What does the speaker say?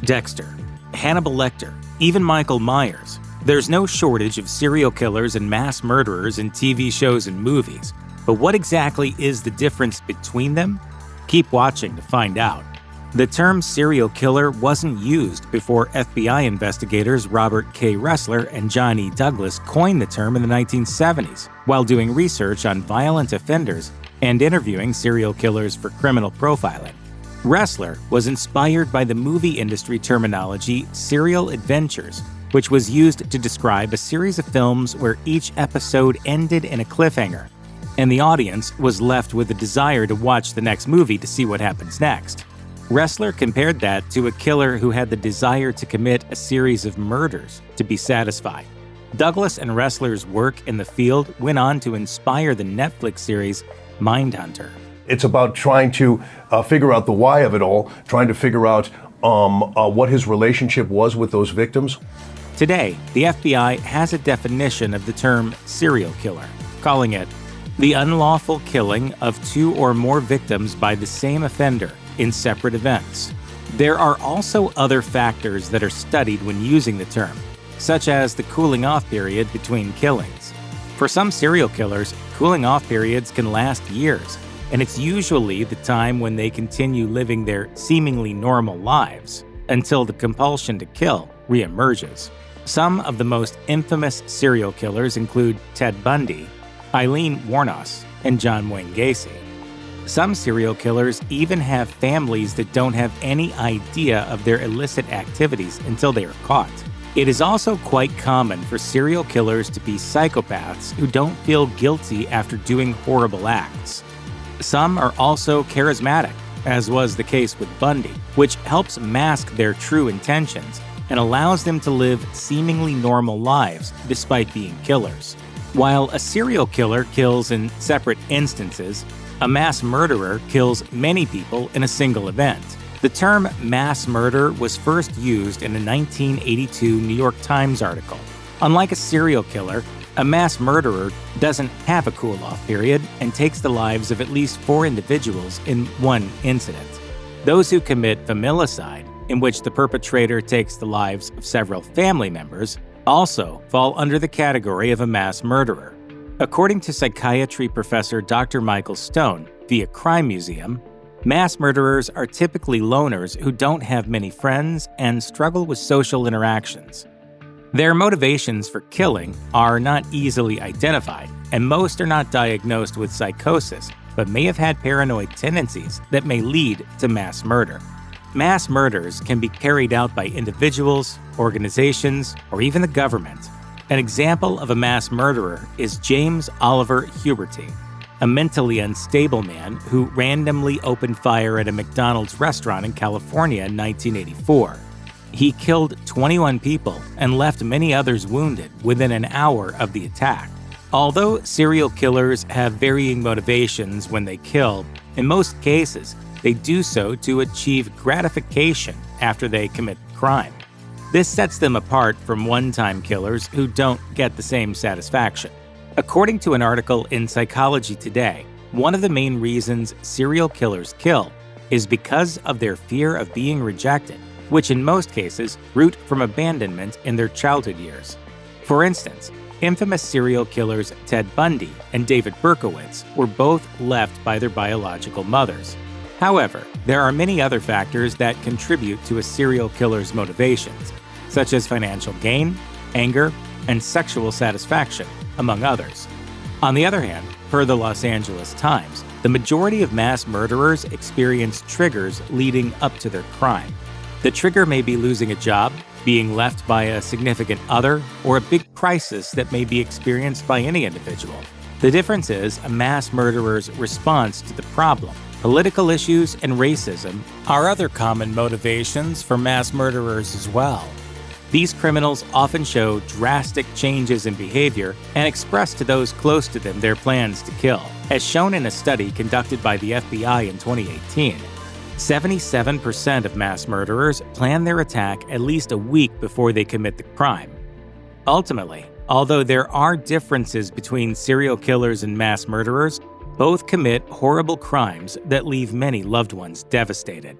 Dexter, Hannibal Lecter, even Michael Myers. There's no shortage of serial killers and mass murderers in TV shows and movies. But what exactly is the difference between them? Keep watching to find out. The term serial killer wasn't used before FBI investigators Robert K. Ressler and John E. Douglas coined the term in the 1970s while doing research on violent offenders and interviewing serial killers for criminal profiling. Ressler was inspired by the movie industry terminology serial adventures, which was used to describe a series of films where each episode ended in a cliffhanger, and the audience was left with a desire to watch the next movie to see what happens next. Ressler compared that to a killer who had the desire to commit a series of murders to be satisfied. Douglas and Ressler's work in the field went on to inspire the Netflix series Mindhunter. It's about trying to figure out the why of it all, trying to figure out what his relationship was with those victims. Today, the FBI has a definition of the term serial killer, calling it the unlawful killing of two or more victims by the same offender in separate events. There are also other factors that are studied when using the term, such as the cooling off period between killings. For some serial killers, cooling off periods can last years, and it's usually the time when they continue living their seemingly normal lives until the compulsion to kill reemerges. Some of the most infamous serial killers include Ted Bundy, Eileen Wuornos, and John Wayne Gacy. Some serial killers even have families that don't have any idea of their illicit activities until they are caught. It is also quite common for serial killers to be psychopaths who don't feel guilty after doing horrible acts. Some are also charismatic, as was the case with Bundy, which helps mask their true intentions and allows them to live seemingly normal lives despite being killers. While a serial killer kills in separate instances, a mass murderer kills many people in a single event. The term mass murder was first used in a 1982 New York Times article. Unlike a serial killer, a mass murderer doesn't have a cool-off period and takes the lives of at least 4 individuals in one incident. Those who commit familicide, in which the perpetrator takes the lives of several family members, also fall under the category of a mass murderer. According to psychiatry professor Dr. Michael Stone via Crime Museum, mass murderers are typically loners who don't have many friends and struggle with social interactions. Their motivations for killing are not easily identified, and most are not diagnosed with psychosis, but may have had paranoid tendencies that may lead to mass murder. Mass murders can be carried out by individuals, organizations, or even the government. An example of a mass murderer is James Oliver Huberty, a mentally unstable man who randomly opened fire at a McDonald's restaurant in California in 1984. He killed 21 people and left many others wounded within an hour of the attack. Although serial killers have varying motivations when they kill, in most cases, they do so to achieve gratification after they commit the crime. This sets them apart from one-time killers who don't get the same satisfaction. According to an article in Psychology Today, one of the main reasons serial killers kill is because of their fear of being rejected, which in most cases root from abandonment in their childhood years. For instance, infamous serial killers Ted Bundy and David Berkowitz were both left by their biological mothers. However, there are many other factors that contribute to a serial killer's motivations, such as financial gain, anger, and sexual satisfaction, among others. On the other hand, per the Los Angeles Times, the majority of mass murderers experience triggers leading up to their crime. The trigger may be losing a job, being left by a significant other, or a big crisis that may be experienced by any individual. The difference is a mass murderer's response to the problem. Political issues and racism are other common motivations for mass murderers as well. These criminals often show drastic changes in behavior and express to those close to them their plans to kill. As shown in a study conducted by the FBI in 2018, 77% of mass murderers plan their attack at least a week before they commit the crime. Ultimately, although there are differences between serial killers and mass murderers, both commit horrible crimes that leave many loved ones devastated.